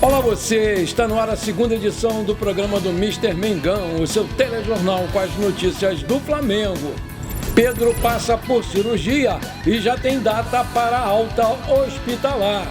Olá você, está no ar a segunda edição do programa do Mister Mengão, o seu telejornal com as notícias do Flamengo. Pedro passa por cirurgia e já tem data para alta hospitalar.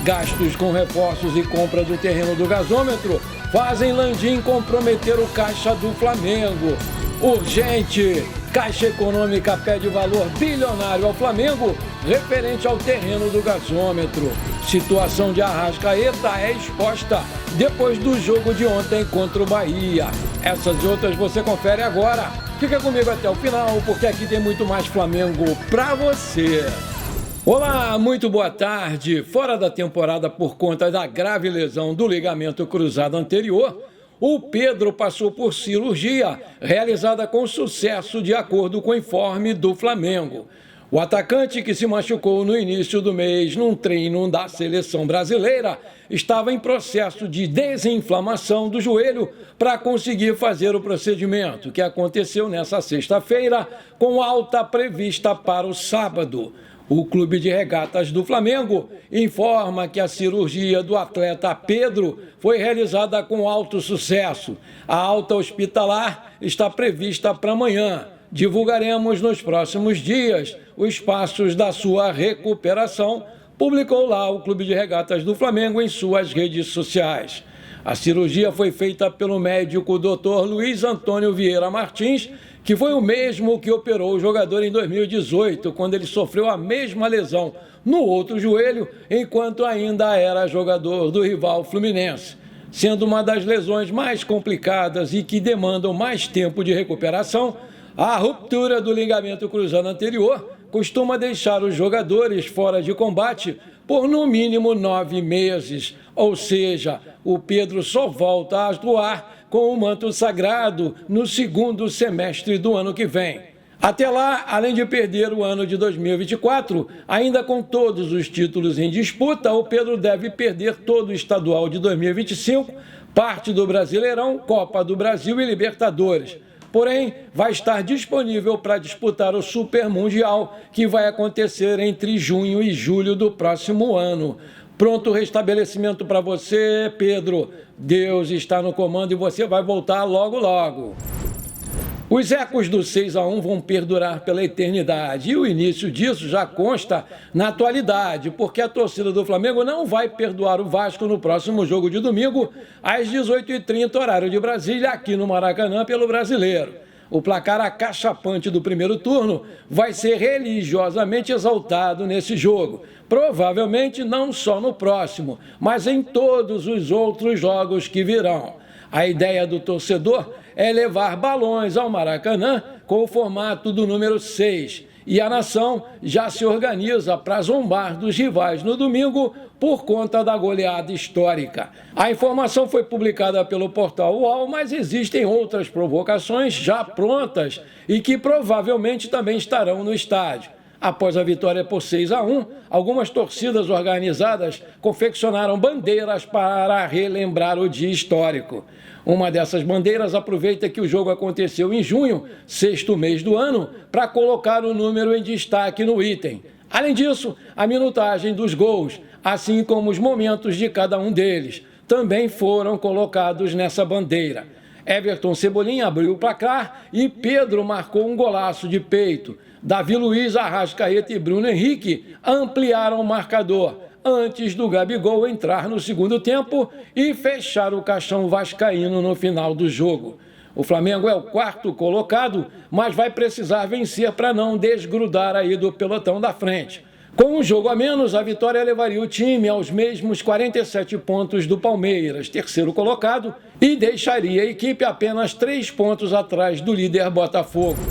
Gastos com reforços e compra do terreno do gasômetro fazem Landim comprometer o caixa do Flamengo. Urgente! Caixa Econômica pede valor bilionário ao Flamengo referente ao terreno do gasômetro. Situação de Arrascaeta é exposta depois do jogo de ontem contra o Bahia. Essas e outras você confere agora. Fica comigo até o final, porque aqui tem muito mais Flamengo pra você. Olá, muito boa tarde. Fora da temporada por conta da grave lesão do ligamento cruzado anterior, o Pedro passou por cirurgia, realizada com sucesso de acordo com o informe do Flamengo. O atacante, que se machucou no início do mês num treino da seleção brasileira, estava em processo de desinflamação do joelho para conseguir fazer o procedimento, que aconteceu nesta sexta-feira, com alta prevista para o sábado. O Clube de Regatas do Flamengo informa que a cirurgia do atleta Pedro foi realizada com alto sucesso. A alta hospitalar está prevista para amanhã. Divulgaremos nos próximos dias os passos da sua recuperação, publicou lá o Clube de Regatas do Flamengo em suas redes sociais. A cirurgia foi feita pelo médico Dr. Luiz Antônio Vieira Martins, que foi o mesmo que operou o jogador em 2018, quando ele sofreu a mesma lesão no outro joelho, enquanto ainda era jogador do rival Fluminense. Sendo uma das lesões mais complicadas e que demandam mais tempo de recuperação, a ruptura do ligamento cruzado anterior costuma deixar os jogadores fora de combate por no mínimo 9 meses. Ou seja, o Pedro só volta a atuar com o manto sagrado no segundo semestre do ano que vem. Até lá, além de perder o ano de 2024, ainda com todos os títulos em disputa, o Pedro deve perder todo o estadual de 2025, parte do Brasileirão, Copa do Brasil e Libertadores. Porém, vai estar disponível para disputar o Super Mundial, que vai acontecer entre junho e julho do próximo ano. Pronto o restabelecimento para você, Pedro. Deus está no comando e você vai voltar logo, logo. Os ecos do 6-1 vão perdurar pela eternidade e o início disso já consta na atualidade, porque a torcida do Flamengo não vai perdoar o Vasco no próximo jogo de domingo, às 18h30, horário de Brasília, aqui no Maracanã, pelo Brasileiro. O placar acachapante do primeiro turno vai ser religiosamente exaltado nesse jogo. Provavelmente não só no próximo, mas em todos os outros jogos que virão. A ideia do torcedor é levar balões ao Maracanã com o formato do número 6. E a nação já se organiza para zombar dos rivais no domingo por conta da goleada histórica. A informação foi publicada pelo portal UOL, mas existem outras provocações já prontas e que provavelmente também estarão no estádio. Após a vitória por 6-1, algumas torcidas organizadas confeccionaram bandeiras para relembrar o dia histórico. Uma dessas bandeiras aproveita que o jogo aconteceu em junho, sexto mês do ano, para colocar o número em destaque no item. Além disso, a minutagem dos gols, assim como os momentos de cada um deles, também foram colocados nessa bandeira. Everton Cebolinha abriu o placar e Pedro marcou um golaço de peito. Davi Luiz, Arrascaeta e Bruno Henrique ampliaram o marcador antes do Gabigol entrar no segundo tempo e fechar o caixão vascaíno no final do jogo. O Flamengo é o quarto colocado, mas vai precisar vencer para não desgrudar aí do pelotão da frente. Com um jogo a menos, a vitória levaria o time aos mesmos 47 pontos do Palmeiras, terceiro colocado, e deixaria a equipe apenas 3 pontos atrás do líder Botafogo.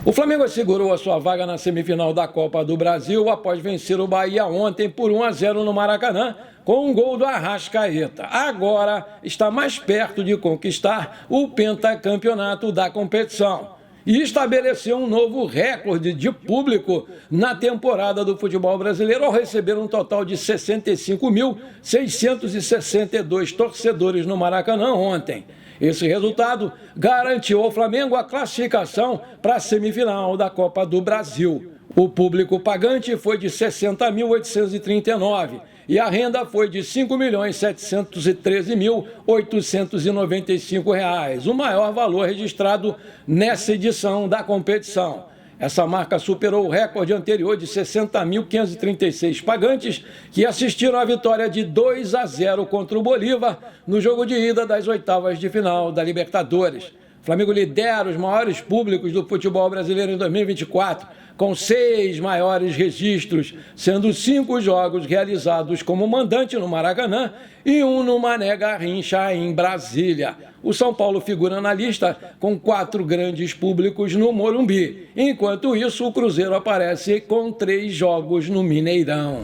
O Flamengo assegurou a sua vaga na semifinal da Copa do Brasil após vencer o Bahia ontem por 1-0 no Maracanã, com um gol do Arrascaeta. Agora está mais perto de conquistar o pentacampeonato da competição e estabeleceu um novo recorde de público na temporada do futebol brasileiro ao receber um total de 65.662 torcedores no Maracanã ontem. Esse resultado garantiu ao Flamengo a classificação para a semifinal da Copa do Brasil. O público pagante foi de 60.839 e a renda foi de R$ 5.713.895, o maior valor registrado nessa edição da competição. Essa marca superou o recorde anterior de 60.536 pagantes que assistiram à vitória de 2-0 contra o Bolívar no jogo de ida das oitavas de final da Libertadores. O Flamengo lidera os maiores públicos do futebol brasileiro em 2024, com 6 maiores registros, sendo 5 jogos realizados como mandante no Maracanã e 1 no Mané Garrincha, em Brasília. O São Paulo figura na lista com 4 grandes públicos no Morumbi. Enquanto isso, o Cruzeiro aparece com 3 jogos no Mineirão.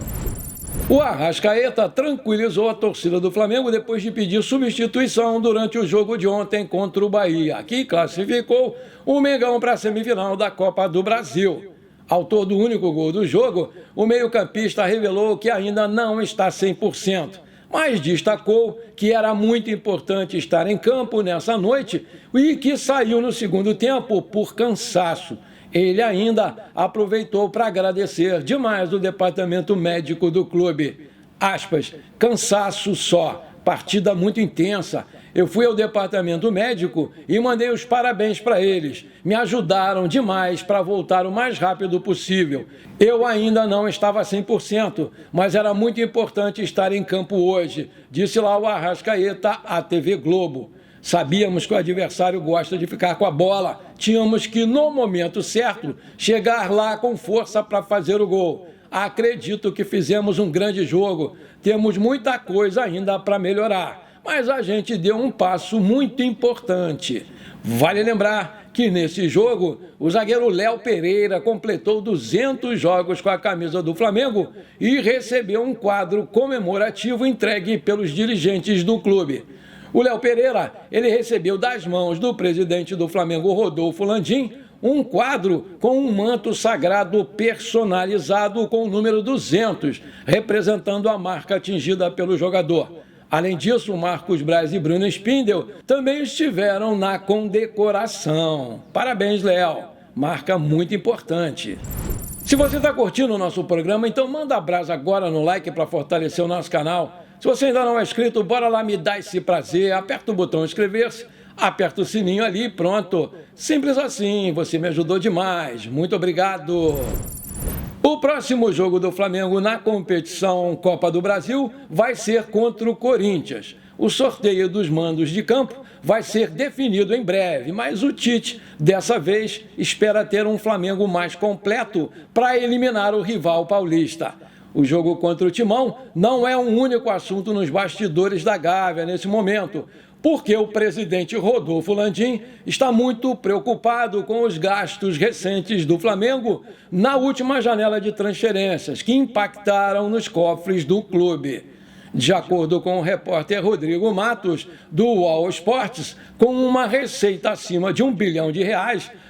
O Arrascaeta tranquilizou a torcida do Flamengo depois de pedir substituição durante o jogo de ontem contra o Bahia, que classificou o Mengão para a semifinal da Copa do Brasil. Autor do único gol do jogo, o meio-campista revelou que ainda não está 100%, mas destacou que era muito importante estar em campo nessa noite e que saiu no segundo tempo por cansaço. Ele ainda aproveitou para agradecer demais o departamento médico do clube. Aspas, cansaço só, partida muito intensa. Eu fui ao departamento médico e mandei os parabéns para eles. Me ajudaram demais para voltar o mais rápido possível. Eu ainda não estava 100%, mas era muito importante estar em campo hoje, disse lá o Arrascaeta à TV Globo. Sabíamos que o adversário gosta de ficar com a bola. Tínhamos que, no momento certo, chegar lá com força para fazer o gol. Acredito que fizemos um grande jogo. Temos muita coisa ainda para melhorar, mas a gente deu um passo muito importante. Vale lembrar que nesse jogo, o zagueiro Léo Pereira completou 200 jogos com a camisa do Flamengo e recebeu um quadro comemorativo entregue pelos dirigentes do clube. O Léo Pereira, ele recebeu das mãos do presidente do Flamengo, Rodolfo Landim, um quadro com um manto sagrado personalizado com o número 200, representando a marca atingida pelo jogador. Além disso, Marcos Braz e Bruno Spindel também estiveram na condecoração. Parabéns, Léo. Marca muito importante. Se você está curtindo o nosso programa, então manda abraço agora no like para fortalecer o nosso canal. Se você ainda não é inscrito, bora lá me dar esse prazer. Aperta o botão inscrever-se, aperta o sininho ali, pronto. Simples assim, você me ajudou demais. Muito obrigado. O próximo jogo do Flamengo na competição Copa do Brasil vai ser contra o Corinthians. O sorteio dos mandos de campo vai ser definido em breve, mas o Tite, dessa vez, espera ter um Flamengo mais completo para eliminar o rival paulista. O jogo contra o Timão não é um único assunto nos bastidores da Gávea nesse momento, porque o presidente Rodolfo Landim está muito preocupado com os gastos recentes do Flamengo na última janela de transferências, que impactaram nos cofres do clube. De acordo com o repórter Rodrigo Matos, do UOL Esportes, com uma receita acima de R$1 bilhão,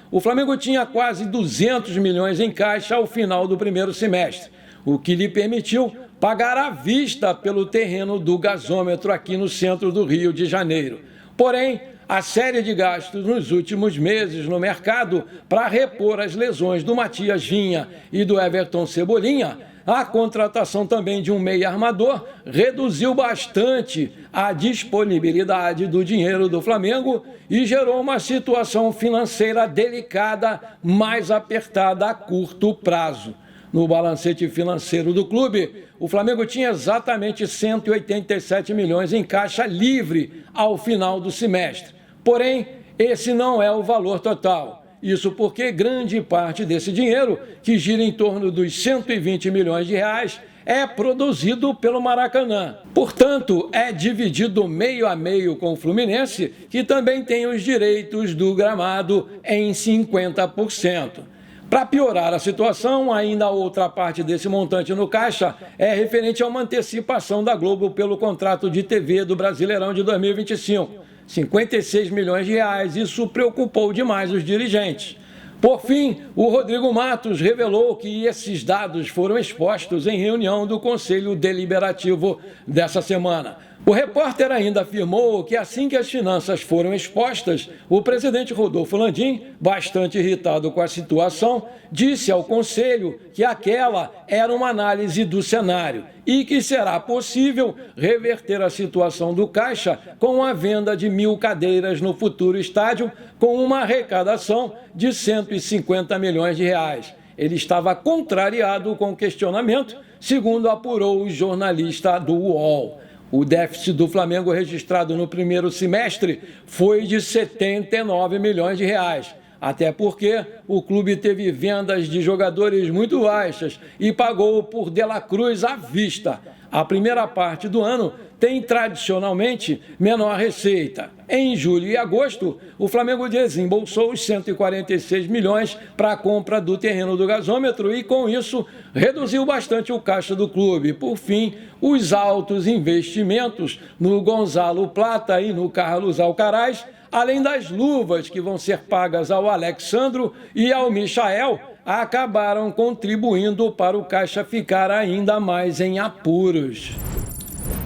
o Flamengo tinha quase 200 milhões em caixa ao final do primeiro semestre, o que lhe permitiu pagar à vista pelo terreno do gasômetro aqui no centro do Rio de Janeiro. Porém, a série de gastos nos últimos meses no mercado para repor as lesões do Matias Vinha e do Everton Cebolinha, a contratação também de um meia armador reduziu bastante a disponibilidade do dinheiro do Flamengo e gerou uma situação financeira delicada, mais apertada a curto prazo. No balancete financeiro do clube, o Flamengo tinha exatamente 187 milhões em caixa livre ao final do semestre. Porém, esse não é o valor total. Isso porque grande parte desse dinheiro, que gira em torno dos 120 milhões de reais, é produzido pelo Maracanã. Portanto, é dividido meio a meio com o Fluminense, que também tem os direitos do gramado em 50%. Para piorar a situação, ainda outra parte desse montante no caixa é referente a uma antecipação da Globo pelo contrato de TV do Brasileirão de 2025. 56 milhões de reais, isso preocupou demais os dirigentes. Por fim, o Rodrigo Matos revelou que esses dados foram expostos em reunião do Conselho Deliberativo dessa semana. O repórter ainda afirmou que assim que as finanças foram expostas, o presidente Rodolfo Landim, bastante irritado com a situação, disse ao Conselho que aquela era uma análise do cenário e que será possível reverter a situação do Caixa com a venda de 1.000 cadeiras no futuro estádio, com uma arrecadação de 150 milhões de reais. Ele estava contrariado com o questionamento, segundo apurou o jornalista do UOL. O déficit do Flamengo registrado no primeiro semestre foi de 79 milhões de reais. Até porque o clube teve vendas de jogadores muito baixas e pagou por De La Cruz à vista. A primeira parte do ano tem tradicionalmente menor receita. Em julho e agosto, o Flamengo desembolsou os 146 milhões para a compra do terreno do gasômetro e, com isso, reduziu bastante o caixa do clube. Por fim, os altos investimentos no Gonzalo Plata e no Carlos Alcaraz, além das luvas que vão ser pagas ao Alexandro e ao Michael, acabaram contribuindo para o caixa ficar ainda mais em apuros.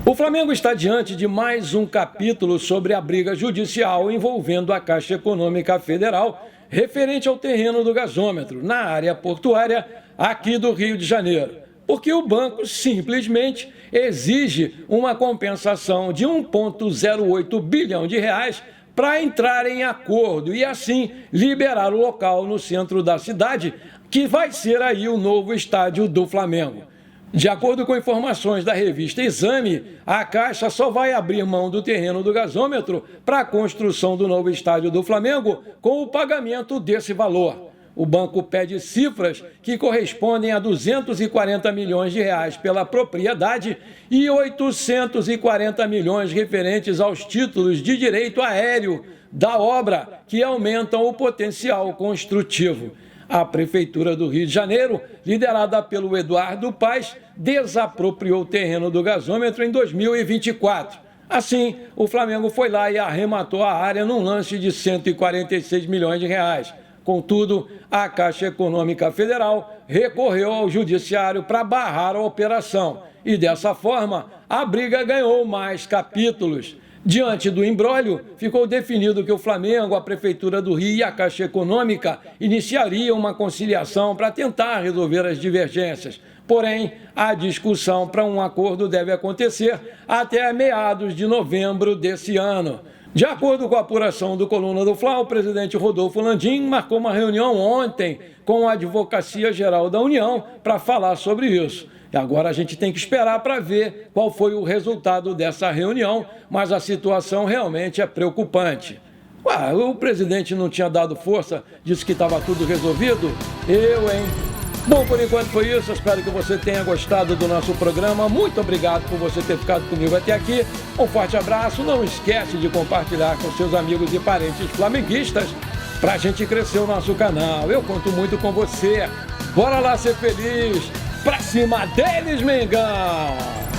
O Flamengo está diante de mais um capítulo sobre a briga judicial envolvendo a Caixa Econômica Federal referente ao terreno do gasômetro, na área portuária aqui do Rio de Janeiro. Porque o banco simplesmente exige uma compensação de 1,08 bilhão de reais para entrar em acordo e, assim, liberar o local no centro da cidade, que vai ser aí o novo estádio do Flamengo. De acordo com informações da revista Exame, a Caixa só vai abrir mão do terreno do gasômetro para a construção do novo estádio do Flamengo com o pagamento desse valor. O banco pede cifras que correspondem a 240 milhões de reais pela propriedade e 840 milhões referentes aos títulos de direito aéreo da obra, que aumentam o potencial construtivo. A Prefeitura do Rio de Janeiro, liderada pelo Eduardo Paes, desapropriou o terreno do gasômetro em 2024. Assim, o Flamengo foi lá e arrematou a área num lance de 146 milhões de reais. Contudo, a Caixa Econômica Federal recorreu ao Judiciário para barrar a operação e, dessa forma, a briga ganhou mais capítulos. Diante do imbróglio, ficou definido que o Flamengo, a Prefeitura do Rio e a Caixa Econômica iniciariam uma conciliação para tentar resolver as divergências. Porém, a discussão para um acordo deve acontecer até meados de novembro desse ano. De acordo com a apuração do Coluna do Fla, o presidente Rodolfo Landim marcou uma reunião ontem com a Advocacia Geral da União para falar sobre isso. E agora a gente tem que esperar para ver qual foi o resultado dessa reunião, mas a situação realmente é preocupante. O presidente não tinha dado força, disse que estava tudo resolvido? Hein? Bom, por enquanto foi isso. Espero que você tenha gostado do nosso programa. Muito obrigado por você ter ficado comigo até aqui. Um forte abraço. Não esquece de compartilhar com seus amigos e parentes flamenguistas para a gente crescer o nosso canal. Eu conto muito com você. Bora lá ser feliz. Pra cima deles, Mengão!